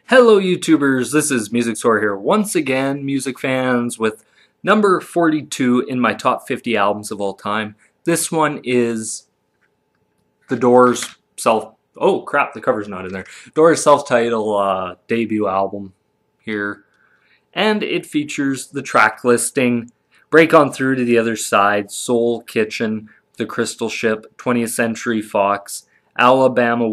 Hello YouTubers, this is Music Soar here once again, music fans, with number 42 in my top 50 albums of all time. This one is The Doors' oh crap, the cover's not in there. Doors' self-titled debut album here. And it features the track listing, Break On Through to the Other Side, Soul Kitchen, The Crystal Ship, 20th Century Fox, Alabama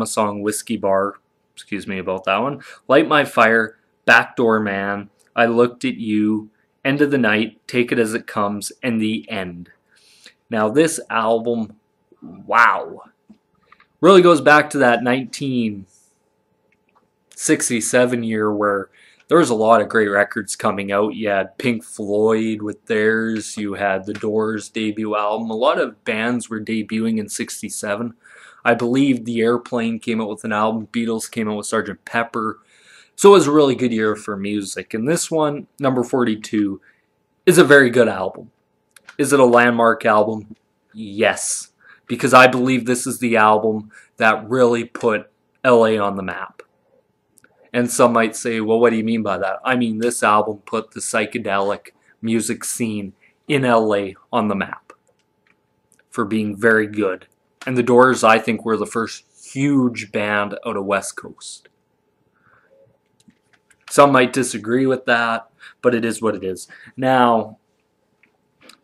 song Whiskey Bar, excuse me about that one, Light My Fire, Backdoor Man, I Looked at You, End of the Night, Take It As It Comes, and The End. Now this album, wow, really goes back to that 1967 year where there was a lot of great records coming out. You had Pink Floyd with theirs, you had The Doors' debut album. A lot of bands were debuting in 67. I believe The Airplane came out with an album, Beatles came out with Sgt. Pepper. So it was a really good year for music. And this one, number 42, is a very good album. Is it a landmark album? Yes. Because I believe this is the album that really put LA on the map. And some might say, well, what do you mean by that? I mean, this album put the psychedelic music scene in LA on the map for being very good. And the Doors, I think, were the first huge band out of West Coast. Some might disagree with that, but it is what it is. Now,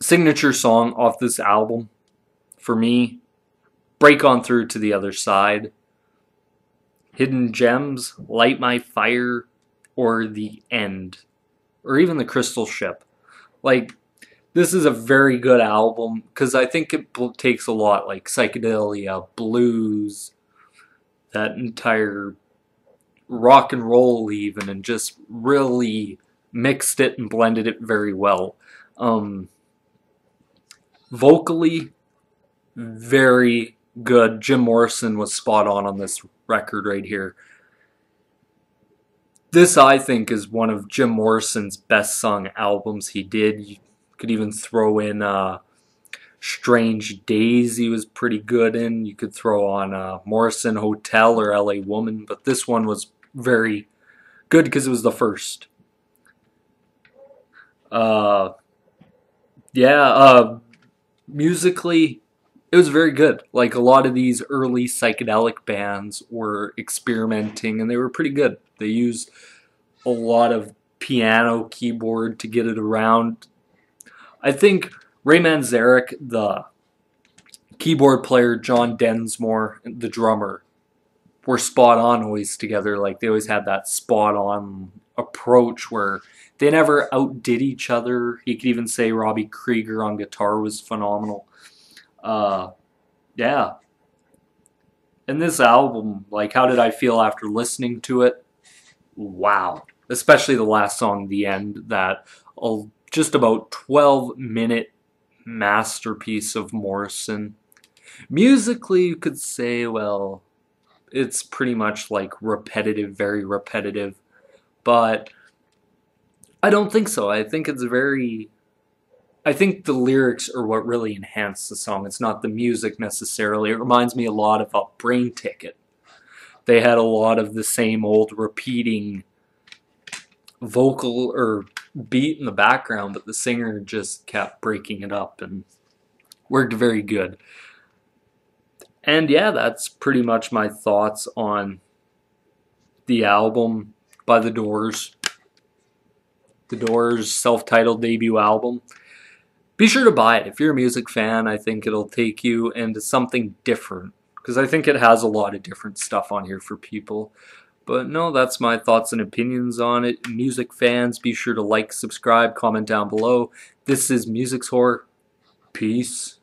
signature song off this album, for me, Break On Through to the Other Side, Hidden Gems, Light My Fire, or The End, or even The Crystal Ship. Like, this is a very good album because I think it takes a lot, like psychedelia, blues, that entire rock and roll even, and just really mixed it and blended it very well. Vocally, very good. Jim Morrison was spot on this record right here. This, I think, is one of Jim Morrison's best sung albums he did. You could even throw in Strange Days he was pretty good in. You could throw on Morrison Hotel or LA Woman, but this one was very good because it was the first. Musically, it was very good. Like, a lot of these early psychedelic bands were experimenting, and they were pretty good. They used a lot of piano, keyboard to get it around. I think Ray Manzarek, the keyboard player, John Densmore, the drummer, were spot on always together. Like, they always had that spot on approach where they never outdid each other. You could even say Robbie Krieger on guitar was phenomenal. Yeah. And this album, like, how did I feel after listening to it? Wow. Especially the last song, The End, that just about 12-minute masterpiece of Morrison. Musically, you could say, well, it's pretty much like repetitive, very repetitive. But I don't think so. I think the lyrics are what really enhance the song. It's not the music necessarily. It reminds me a lot of Brain Ticket. They had a lot of the same old repeating vocal or beat in the background, but the singer just kept breaking it up and worked very good. And yeah, that's pretty much my thoughts on the album by The Doors. The Doors' self-titled debut album. Be sure to buy it. If you're a music fan, I think it'll take you into something different, because I think it has a lot of different stuff on here for people. But no, that's my thoughts and opinions on it. Music fans, be sure to like, subscribe, comment down below. This is Music Soar. Peace.